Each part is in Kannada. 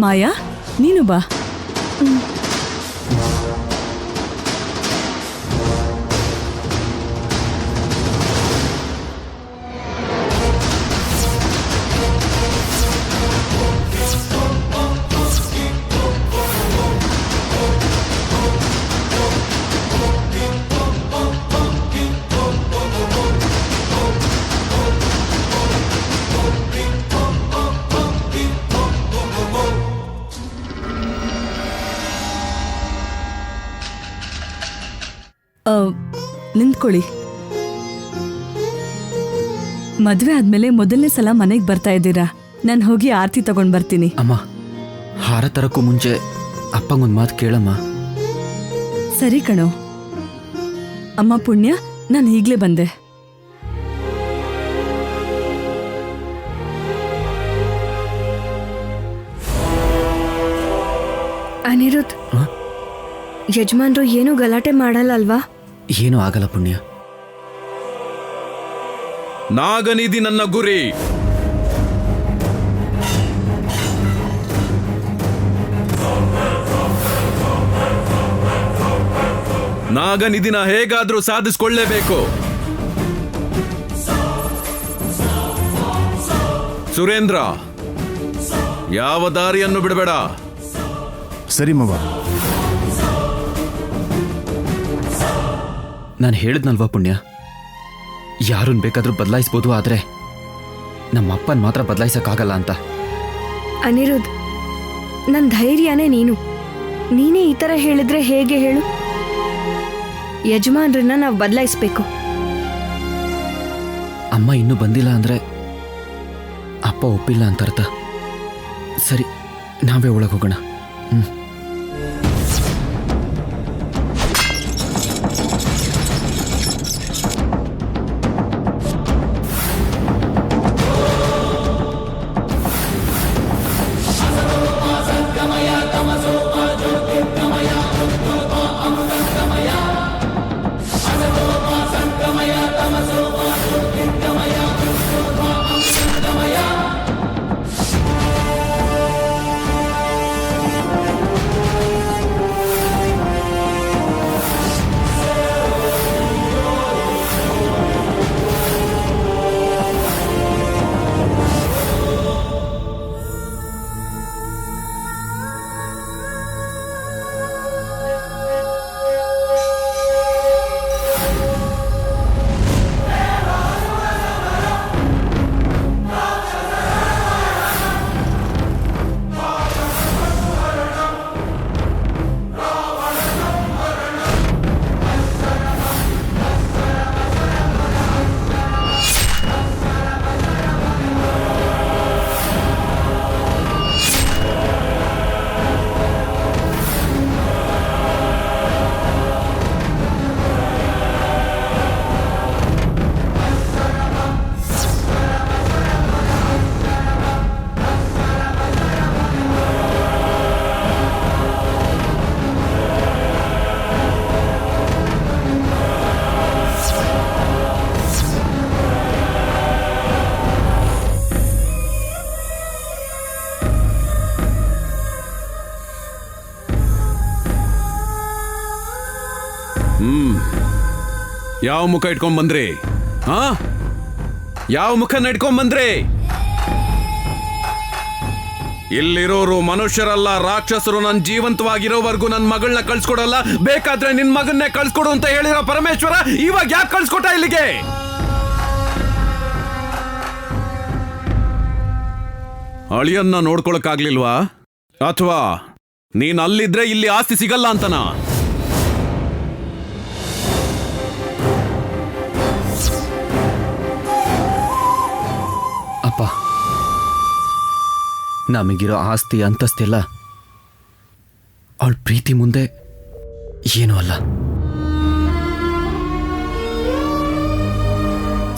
ಮಾಯಾ ನೀನು ಬಾ. ನಿಂತ್ಕೊಳ್ಳಿ. ಮದ್ವೆ ಆದ್ಮೇಲೆ ಮೊದಲನೇ ಸಲ ಮನೆಗೆ ಬರ್ತಾ ಇದ್ದೀರಾ. ನಾನು ಹೋಗಿ ಆರತಿ ತಗೊಂಡ್ ಬರ್ತೀನಿ. ಅಮ್ಮ, ಹಾರ ತರಕ್ಕೂ ಮುಂಚೆ ಅಪ್ಪಂಗೊಂದು ಮಾತು ಕೇಳಮ್ಮ. ಸರಿ ಕಣೋ. ಅಮ್ಮ ಪುಣ್ಯ, ನಾನು ಈಗ್ಲೇ ಬಂದೆ. ಅನಿರುದ್ಧ್, ಯಜಮಾನ್ರು ಏನೂ ಗಲಾಟೆ ಮಾಡಲ್ಲ ಅಲ್ವಾ? ಏನೂ ಆಗಲ್ಲ ಪುಣ್ಯ. ನಾಗನಿಧಿ ನನ್ನ ಗುರಿ. ನಾಗನಿಧಿನ ಹೇಗಾದ್ರೂ ಸಾಧಿಸಿಕೊಳ್ಳಲೇಬೇಕು. ಸುರೇಂದ್ರ, ಯಾವ ದಾರಿಯನ್ನು ಬಿಡಬೇಡ. ಸರಿ ಮವ. ನಾನು ಹೇಳಿದ್ನಲ್ವಾ ಪುಣ್ಯ, ಯಾರನ್ನ ಬೇಕಾದ್ರೂ ಬದಲಾಯಿಸ್ಬೋದು, ಆದ್ರೆ ನಮ್ಮ ಅಪ್ಪನ್ ಮಾತ್ರ ಬದಲಾಯಿಸಕ್ಕಾಗಲ್ಲ ಅಂತ. ಅನಿರುದ್ಧ್, ನನ್ನ ಧೈರ್ಯನೇ ನೀನು. ನೀನೇ ಈ ಥರ ಹೇಳಿದ್ರೆ ಹೇಗೆ ಹೇಳು? ಯಜಮಾನ್ರನ್ನ ನಾವು ಬದಲಾಯಿಸ್ಬೇಕು. ಅಮ್ಮ ಇನ್ನೂ ಬಂದಿಲ್ಲ ಅಂದ್ರೆ ಅಪ್ಪ ಒಪ್ಪಿಲ್ಲ ಅಂತ ಅರ್ಥ. ಸರಿ, ನಾವೇ ಒಳಗೆ ಹೋಗೋಣ. ಯಾವ ಮುಖ ಇಟ್ಕೊಂಡ್ ಬಂದ್ರಿ? ಯಾವ ಮುಖನ ಇಟ್ಕೊಂಡ್ ಬಂದ್ರಿ? ಇಲ್ಲಿರೋರು ಮನುಷ್ಯರಲ್ಲ, ರಾಕ್ಷಸರು. ನನ್ ಜೀವಂತವಾಗಿರೋವರೆಗೂ ನನ್ ಮಗಳನ್ನ ಕಳ್ಸ್ಕೊಡಲ್ಲ. ಬೇಕಾದ್ರೆ ನಿನ್ ಮಗನ್ನೇ ಕಳ್ಸ್ಕೊಡು ಅಂತ ಹೇಳಿರೋ ಪರಮೇಶ್ವರ ಇವಾಗ ಯಾಕೆ ಕಳ್ಸ್ಕೊಟ್ಟ ಇಲ್ಲಿಗೆ? ಅಳಿಯನ್ನ ನೋಡ್ಕೊಳಕ್ಕಾಗ್ಲಿಲ್ವಾ? ಅಥವಾ ನೀನ್ ಅಲ್ಲಿದ್ರೆ ಇಲ್ಲಿ ಆಸ್ತಿ ಸಿಗಲ್ಲ ಅಂತನಾ? ಅಪ್ಪ, ನಮಗಿರೋ ಆಸ್ತಿ ಅಂತಸ್ತೆಲ್ಲ ಅವಳ ಪ್ರೀತಿ ಮುಂದೆ ಏನೂ ಅಲ್ಲ.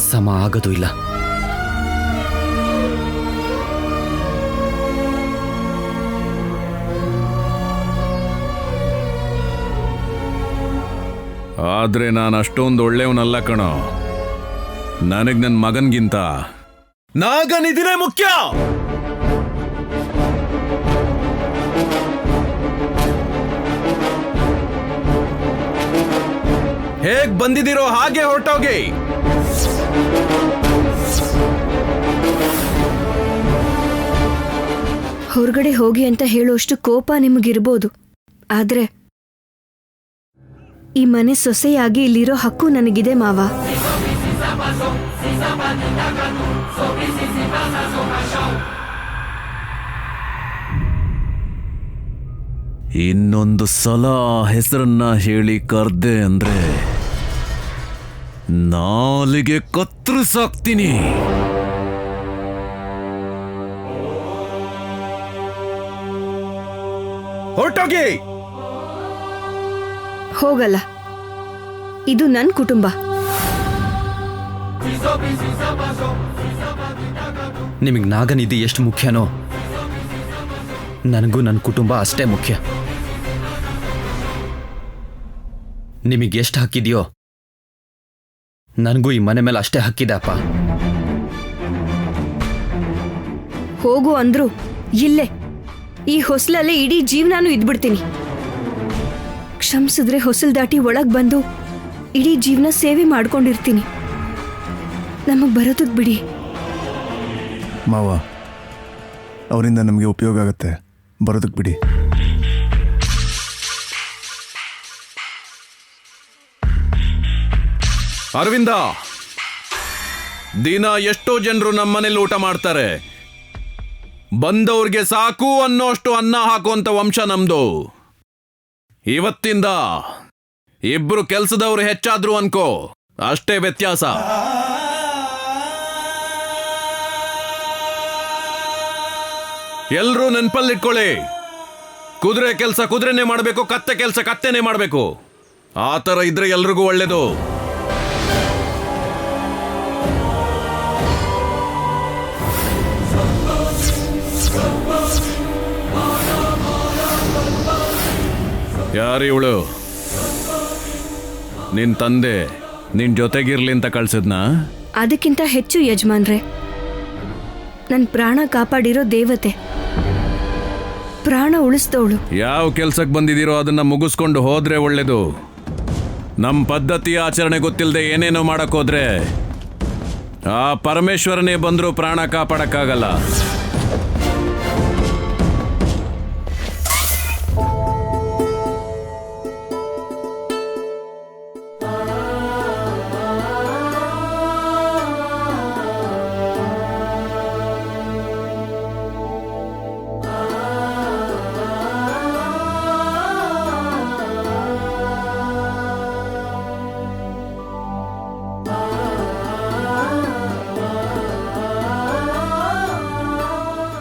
ಸಮ ಆಗೋದು ಇಲ್ಲ. ಆದ್ರೆ ನಾನು ಅಷ್ಟೊಂದು ಒಳ್ಳೆಯವನಲ್ಲ ಕಣೋ. ನನಗ್ ನನ್ನ ಮಗನ್ಗಿಂತ ನಾಗನಿಧಿನೇ ಮುಖ್ಯ. ಹೇಗ್ ಬಂದಿದ್ದೀರೋ ಹಾಗೆ ಹೊರಟೋಗಿ. ಹೊರಗಡೆ ಹೋಗಿ ಅಂತ ಹೇಳುವಷ್ಟು ಕೋಪ ನಿಮಗಿರ್ಬೋದು, ಆದ್ರೆ ಈ ಮನೆ ಸೊಸೆಯಾಗಿ ಇಲ್ಲಿರೋ ಹಕ್ಕು ನನಗಿದೆ ಮಾವ. ಇನ್ನೊಂದು ಸಲ ಹೆಸರನ್ನ ಹೇಳಿ ಕರ್ದೆ ಅಂದ್ರೆ ನಾಲಿಗೆ ಕತ್ತರಿಸಾಕ್ತೀನಿ. ಹೊರಟೋಗಿ. ಹೋಗಲ್ಲ, ಇದು ನನ್ನ ಕುಟುಂಬ. ನಿಮಗೆ ನಾಗನಿಧಿ ಎಷ್ಟು ಮುಖ್ಯನೋ ನನಗೂ ನನ್ನ ಕುಟುಂಬ ಅಷ್ಟೇ ಮುಖ್ಯ. ನಿಮಗೆ ಎಷ್ಟು ಹಕ್ಕಿದೆಯೋ ನನಗೂ ಈ ಮನೆ ಮೇಲೆ ಅಷ್ಟೇ ಹಕ್ಕಿದೆ ಅಪ್ಪ. ಹೋಗು ಅಂದ್ರು ಇಲ್ಲೇ ಈ ಹೊಸಲಲ್ಲೇ ಇಡೀ ಜೀವನಾನು ಇದ್ಬಿಡ್ತೀನಿ. ಕ್ಷಮಿಸಿದ್ರೆ ಹೊಸಲ್ ದಾಟಿ ಒಳಗ್ ಬಂದು ಇಡೀ ಜೀವನ ಸೇವೆ ಮಾಡ್ಕೊಂಡಿರ್ತೀನಿ. ನಮಗ್ ಬರೋದಕ್ ಬಿಡಿ ಮಾವ, ಅವರಿಂದ ನಮಗೆ ಉಪಯೋಗ ಆಗತ್ತೆ, ಬರೋದಕ್ಕೆ ಬಿಡಿ. ಅರವಿಂದ, ದಿನ ಎಷ್ಟೋ ಜನರು ನಮ್ಮನೇಲಿ ಊಟ ಮಾಡ್ತಾರೆ. ಬಂದವ್ರಿಗೆ ಸಾಕು ಅನ್ನೋಷ್ಟು ಅನ್ನ ಹಾಕುವಂತ ವಂಶ ನಮ್ದು. ಇವತ್ತಿಂದ ಇಬ್ರು ಕೆಲ್ಸದವ್ರು ಹೆಚ್ಚಾದ್ರು ಅನ್ಕೋ, ಅಷ್ಟೇ ವ್ಯತ್ಯಾಸ. ಎಲ್ರೂ ನೆನ್ಪಲ್ಲಿಟ್ಕೊಳ್ಳಿ, ಕುದುರೆ ಕೆಲಸ ಕುದುರೆನೇ ಮಾಡಬೇಕು, ಕತ್ತೆ ಕೆಲಸ ಕತ್ತೆನೇ ಮಾಡಬೇಕು. ಆ ಥರ ಇದ್ರೆ ಎಲ್ರಿಗೂ ಒಳ್ಳೇದು. ಯಾರಿವಳು? ನಿನ್ ತಂದೆ ನಿನ್ ಜೊತೆಗಿರ್ಲಿ ಅಂತ ಕಳ್ಸಿದ್ನಾ? ಅದಕ್ಕಿಂತ ಹೆಚ್ಚು ಯಜಮಾನ್ರೆ, ನನ್ ಪ್ರಾಣ ಕಾಪಾಡಿರೋ ದೇವತೆ, ಪ್ರಾಣ ಉಳಿಸ್ದವಳು. ಯಾವ ಕೆಲ್ಸಕ್ಕೆ ಬಂದಿದ್ದೀರೋ ಅದನ್ನ ಮುಗಿಸ್ಕೊಂಡು ಹೋದ್ರೆ ಒಳ್ಳೇದು. ನಮ್ ಪದ್ಧತಿ ಆಚರಣೆ ಗೊತ್ತಿಲ್ಲದೆ ಏನೇನೋ ಮಾಡಕ್ ಹೋದ್ರೆ ಆ ಪರಮೇಶ್ವರನೇ ಬಂದ್ರು ಪ್ರಾಣ ಕಾಪಾಡಕ್ಕಾಗಲ್ಲ.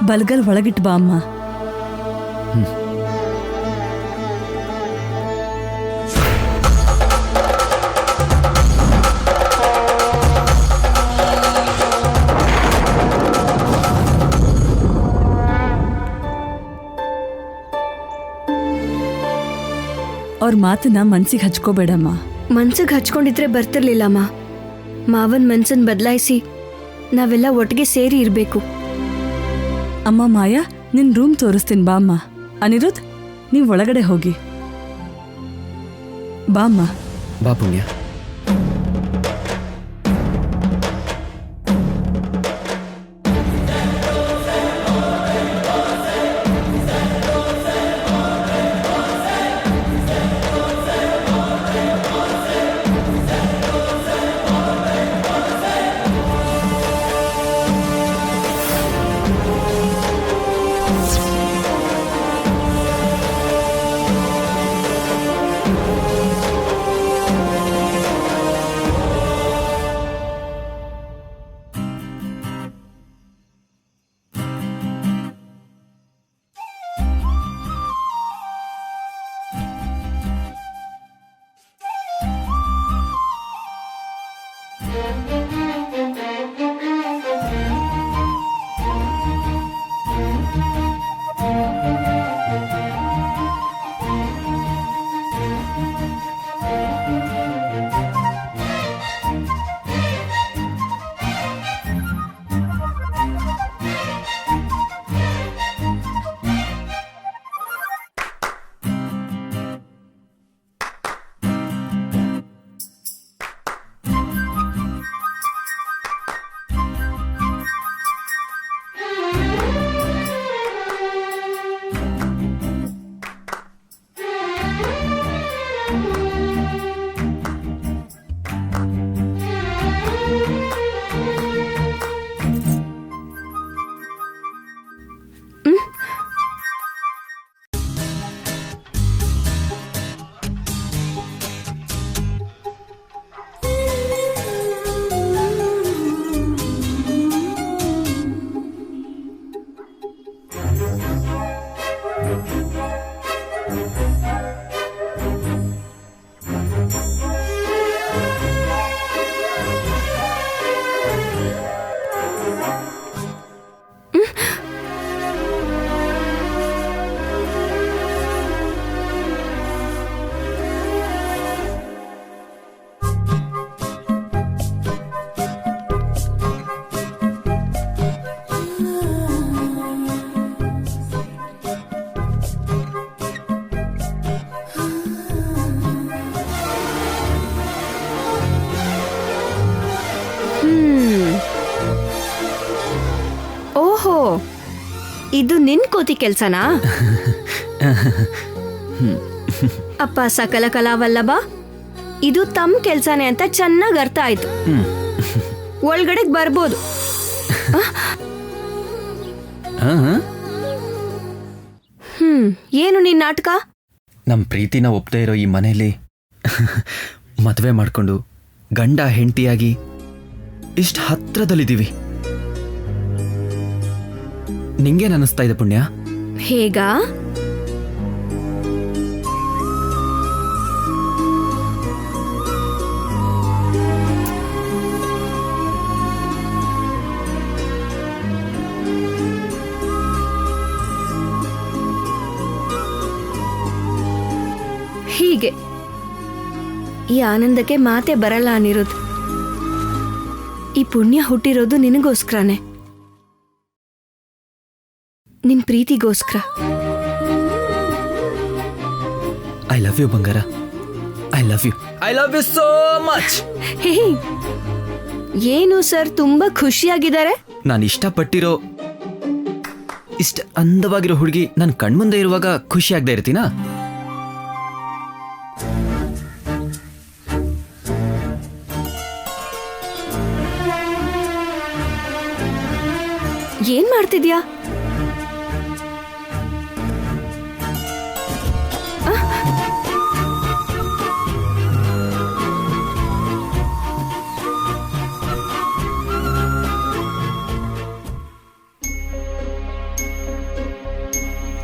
ಬಲ್ಗಲ್ ಒಳಗಿಟ್ಟು ಬಾ ಅಮ್ಮ. ಅವ್ರ ಮಾತನ್ನ ಮನ್ಸಿಗೆ ಹಚ್ಕೋಬೇಡಮ್ಮ. ಮನ್ಸಿಗೆ ಹಚ್ಕೊಂಡಿದ್ರೆ ಬರ್ತಿರ್ಲಿಲ್ಲಮ್ಮ. ಮಾವನ್ ಮನ್ಸನ್ ಬದಲಾಯಿಸಿ ನಾವೆಲ್ಲ ಒಟ್ಟಿಗೆ ಸೇರಿ ಇರ್ಬೇಕು. ಅಮ್ಮ ಮಾಯಾ, ನಿನ್ ರೂಮ್ ತೋರಿಸ್ತೀನಿ ಬಾ ಅಮ್ಮ. ಅನಿರುದ್ಧ್, ನೀವ್ ಒಳಗಡೆ ಹೋಗಿ ಬಾ ಅಮ್ಮ. ಬಾ ಪುಣ್ಯ. ಇದು ನಿನ್ ಕೋತಿ ಕೆಲ್ಸನಾ? ಅಪ್ಪ ಸಕಲ ಕಲಾವಲ್ಲಭ, ಇದು ತಮ್ಮ ಕೆಲ್ಸನೇ ಅಂತ ಚೆನ್ನಾಗ್ ಅರ್ಥ ಆಯ್ತು. ಒಳಗಡೆಗ್ ಬರ್ಬೋದು. ಏನು ನಿನ್ ನಾಟಕ? ನಮ್ಮ ಪ್ರೀತಿನ ಒಪ್ಪದೇ ಇರೋ ಈ ಮನೆಯಲ್ಲಿ ಮದುವೆ ಮಾಡ್ಕೊಂಡು ಗಂಡ ಹೆಂಡತಿಯಾಗಿ ಇಷ್ಟು ಹತ್ರದಲ್ಲಿದ್ದೀವಿ. ನಿಂಗೇನ್ ಅನ್ನಿಸ್ತಾ ಇದೆ ಪುಣ್ಯ? ಹೇಗಾ? ಹೀಗೆ. ಈ ಆನಂದಕ್ಕೆ ಮಾತೆ ಬರಲ್ಲ ಅನಿರುದ್ಧ್. ಈ ಪುಣ್ಯ ಹುಟ್ಟಿರೋದು ನಿನಗೋಸ್ಕರನೇ, ನಿನ್ ಪ್ರೀತಿಗೋಸ್ಕರ. ಐ ಲವ್ ಯು ಬಂಗಾರ. I love you. I love you so much. Hey, ಏನು ಸರ್ ತುಂಬಾ ಖುಷಿಯಾಗಿದ್ದಾರೆ? ನಾನು ಇಷ್ಟಪಟ್ಟಿರೋ ಇಷ್ಟ ಅಂದವಾಗಿರೋ ಹುಡುಗಿ ನನ್ನ ಕಣ್ಮುಂದೆ ಇರುವಾಗ ಖುಷಿ ಆಗದೆ ಇರ್ತೀನಾ? ಏನ್ ಮಾಡ್ತಿದ್ಯಾ?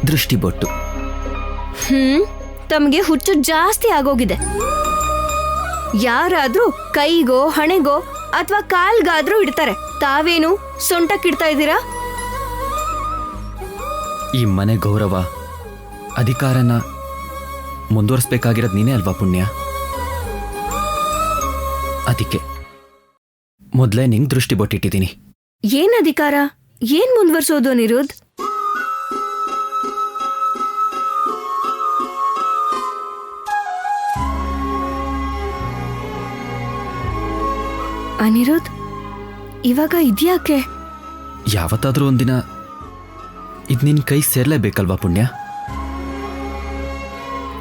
ದೃಷ್ಟಿ ಬೊಟ್ಟು. ತಮಗೆ ಹುಚ್ಚು ಜಾಸ್ತಿ ಆಗೋಗಿದೆ. ಯಾರಾದ್ರೂ ಕೈಗೋ ಹಣೆಗೋ ಅಥವಾ ಕಾಲ್ಗಾದ್ರೂ ಇಡ್ತಾರೆ, ತಾವೇನು ಸೊಂಟಕ್ಕಿಡ್ತಾ ಇದ್ದೀರಾ? ಈ ಮನೆ ಗೌರವ ಅಧಿಕಾರನ ಮುಂದುವರಿಸ್ಬೇಕಾಗಿರೋದು ನೀನೇ ಅಲ್ವಾ ಪುಣ್ಯ? ಅದಕ್ಕೆ ಮೊದಲೇ ನಿಂಗೆ ದೃಷ್ಟಿ ಬೊಟ್ಟಿಟ್ಟಿದ್ದೀನಿ. ಏನ್ ಅಧಿಕಾರ? ಏನ್ ಮುಂದುವರ್ಸೋದು ಅನಿರುದ್ಧ್? ಅನಿರುದ್ಧ್, ಇವಾಗ ಇದ್ಯಾಕೆ? ಯಾವತ್ತಾದ್ರೂ ಒಂದಿನ ಇದು ನಿನ್ನ ಕೈ ಸೇರ್ಲೇಬೇಕಲ್ವಾ ಪುಣ್ಯ?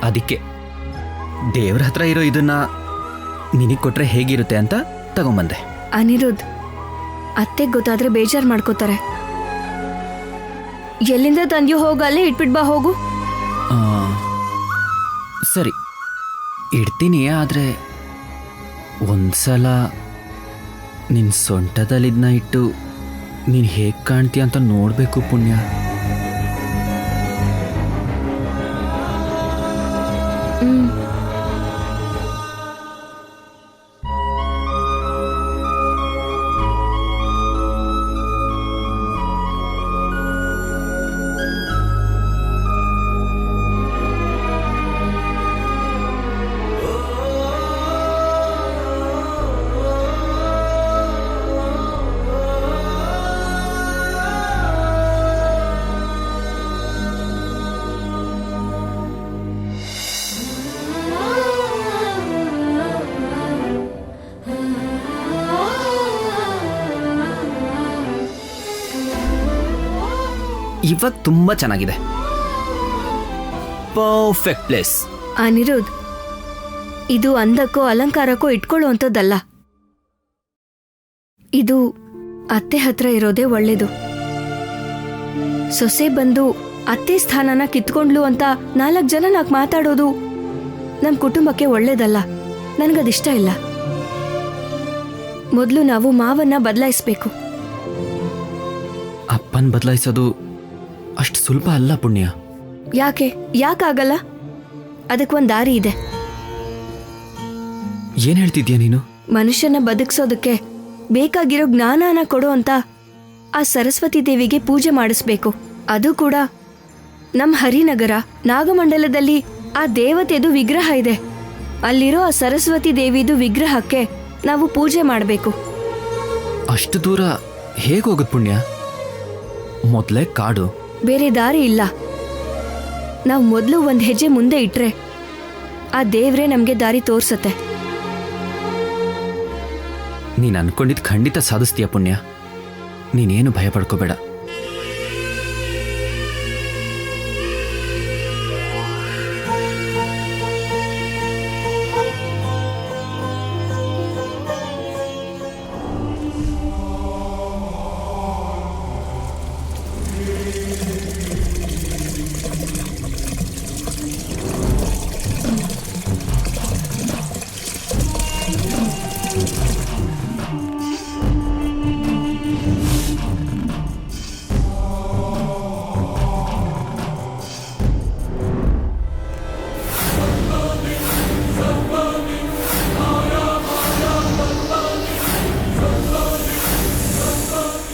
ಅದಕ್ಕೆ ದೇವ್ರ ಹತ್ರ ಇರೋ ಇದನ್ನ ನಿನಗೆ ಕೊಟ್ರೆ ಹೇಗಿರುತ್ತೆ ಅಂತ ತಗೊಂಬಂದೆ. ಅನಿರುದ್ಧ್, ಅತ್ತೆಗೆ ಗೊತ್ತಾದ್ರೆ ಬೇಜಾರು ಮಾಡ್ಕೋತಾರೆ. ಎಲ್ಲಿಂದ ತಂದ್ಯೋ ಹೋಗಲ್ಲೇ ಇಟ್ಬಿಟ್ ಬಾ ಹೋಗು. ಸರಿ ಇಡ್ತೀನಿ, ಆದರೆ ಒಂದ್ಸಲ ನಿನ್ನ ಸೊಂಟದಲ್ಲಿದ್ನ ಇಟ್ಟು ನೀನು ಹೇಗೆ ಕಾಣ್ತೀಯ ಅಂತ ನೋಡಬೇಕು ಪುಣ್ಯ. ಇವಾಗ ತುಂಬಾ ಚೆನ್ನಾಗಿದೆ. Perfect place. ಅನಿರುದ್ಧ್, ಇದು ಅಂದಕ್ಕೋ ಅಲಂಕಾರಕ್ಕೋ ಇಟ್ಕೊಳ್ಳುವಂಥದ್ದಲ್ಲ. ಇದು ಅತ್ತೆ ಹತ್ರ ಇರೋದೇ ಒಳ್ಳೇದು. ಸೊಸೆ ಬಂದು ಅತ್ತೆ ಸ್ಥಾನನ ಕಿತ್ಕೊಂಡ್ಲು ಅಂತ 4 ಜನ ನಾಕ್ ಮಾತಾಡೋದು ನಮ್ ಕುಟುಂಬಕ್ಕೆ ಒಳ್ಳೇದಲ್ಲ. ನನ್ಗದಿಷ್ಟ ಇಲ್ಲ. ಮೊದಲು ನಾವು ಮಾವನ್ನ ಬದಲಾಯಿಸ್ಬೇಕು. ಅಪ್ಪನ್ ಬದಲಾಯಿಸೋದು ಅಷ್ಟು ಸುಲಭ ಅಲ್ಲ ಪುಣ್ಯ. ಯಾಕಾಗಲ್ಲ? ಅದಕ್ಕೊಂದ್ ದಾರಿ ಇದೆ. ಏನ್ ಹೇಳ್ತಿದ್ಯಾ ನೀನು? ಮನುಷ್ಯನ ಬದುಕ್ಸೋದಕ್ಕೆ ಬೇಕಾಗಿರೋ ಜ್ಞಾನನ ಕೊಡೋ ಅಂತ ಆ ಸರಸ್ವತಿ ದೇವಿಗೆ ಪೂಜೆ ಮಾಡಿಸ್ಬೇಕು. ಅದು ಕೂಡ ನಮ್ ಹರಿನಗರ ನಾಗಮಂಡಲದಲ್ಲಿ ಆ ದೇವತೆದು ವಿಗ್ರಹ ಇದೆ. ಅಲ್ಲಿರೋ ಆ ಸರಸ್ವತಿ ದೇವಿದು ವಿಗ್ರಹಕ್ಕೆ ನಾವು ಪೂಜೆ ಮಾಡಬೇಕು. ಅಷ್ಟು ದೂರ ಹೇಗೋಗುತ್ ಪುಣ್ಯ? ಮೊದಲೇ ಕಾಡು. ಬೇರೆ ದಾರಿ ಇಲ್ಲ. ನಾವು ಮೊದಲು ಒಂದ್ ಹೆಜ್ಜೆ ಮುಂದೆ ಇಟ್ರೆ ಆ ದೇವ್ರೇ ನಮ್ಗೆ ದಾರಿ ತೋರ್ಸತ್ತೆ. ನೀನ್ ಅನ್ಕೊಂಡಿದ್ ಖಂಡಿತ ಸಾಧಿಸ್ತೀಯ ಪುಣ್ಯ. ನೀನೇನು ಭಯ ಪಡ್ಕೋಬೇಡ.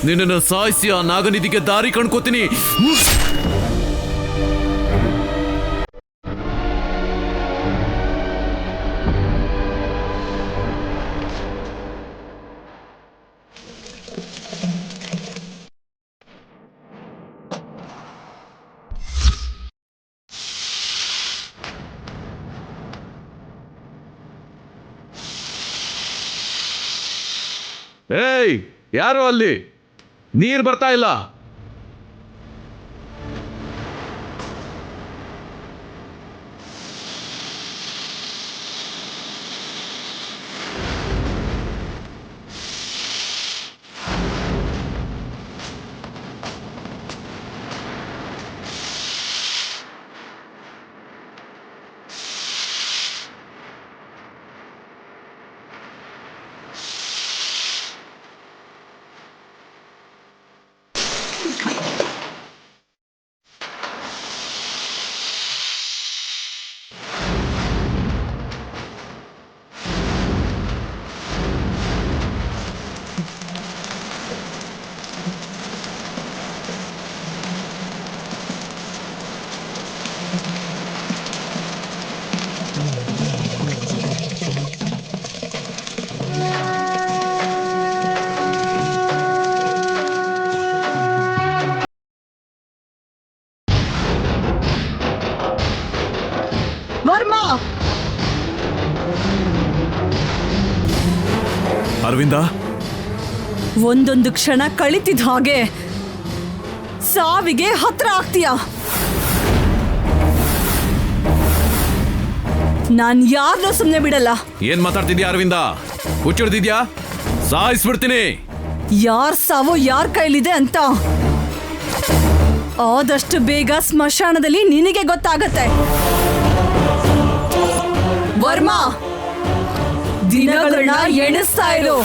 ನಿನ್ನನ್ನು ಸಾಯಿಸಿ ಆ ನಾಗನಿಧಿಗೆ ದಾರಿ ಕಣ್ಕೋತೀನಿ. ಏಯ್, ಯಾರು ಅಲ್ಲಿ? ನೀರು ಬರ್ತಾ ಇಲ್ಲ. ವರ್ಮಾ, ಅರವಿಂದ, ಒಂದೊಂದು ಕ್ಷಣ ಕಳಿತಿದ್ದ ಹಾಗೆ ಸಾವಿಗೆ ಹತ್ರ ಆಗ್ತೀಯ. ನಾನ್ ಯಾರನ್ನೂ ಸುಮ್ಮನೆ ಬಿಡಲ್ಲ. ಏನ್ ಮಾತಾಡ್ತಿದ್ಯಾ ಅರವಿಂದ? ಹುಚ್ಚಿಡ್ದಿದ್ಯಾ? ಸಾಯಿಸ್ಬಿಡ್ತೀನಿ. ಯಾರ್ ಸಾವೋ ಯಾರ್ ಕೈಲಿದೆ ಅಂತ ಆದಷ್ಟು ಬೇಗ ಸ್ಮಶಾನದಲ್ಲಿ ನಿನಗೆ ಗೊತ್ತಾಗತ್ತೆ. ವರ್ಮಾ, ದಿನಗಳನ್ನ ಎಣಿಸ್ತಾ ಇರು.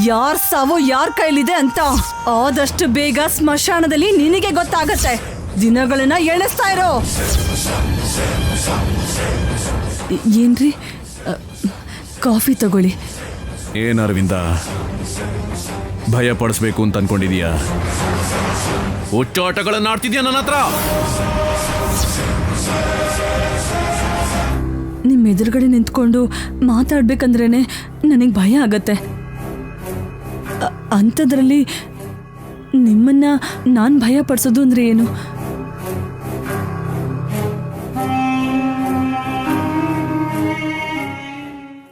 ಯಾರ್ ಸಾವೋ ಯಾರ್ ಕೈಲಿದೆ ಅಂತ ಆದಷ್ಟು ಬೇಗ ಸ್ಮಶಾನದಲ್ಲಿ ನಿನಗೆ ಗೊತ್ತಾಗತ್ತೆ. ದಿನಗಳನ್ನ ಎಣಿಸ್ತಾ ಇರೋ. ಏನ್ರಿ, ಕಾಫಿ ತಗೊಳ್ಳಿ. ಏನ್ ಅರವಿಂದ, ಭಯ ಪಡಿಸ್ಬೇಕು ಅಂತ ಅನ್ಕೊಂಡಿದೀಯಾ? ಹುಚ್ಚಾಟಗಳನ್ನ ಆಡ್ತಿದ್ಯಾ ನನ್ನ ಹತ್ರ? ನಿಮ್ಮ ಎದುರುಗಡೆ ನಿಂತ್ಕೊಂಡು ಮಾತಾಡ್ಬೇಕಂದ್ರೇನೆ ನನಗೆ ಭಯ ಆಗತ್ತೆ. ಅಂಥದ್ರಲ್ಲಿ ನಿಮ್ಮನ್ನ ನಾನು ಭಯ ಪಡಿಸೋದು ಅಂದ್ರೆ ಏನು?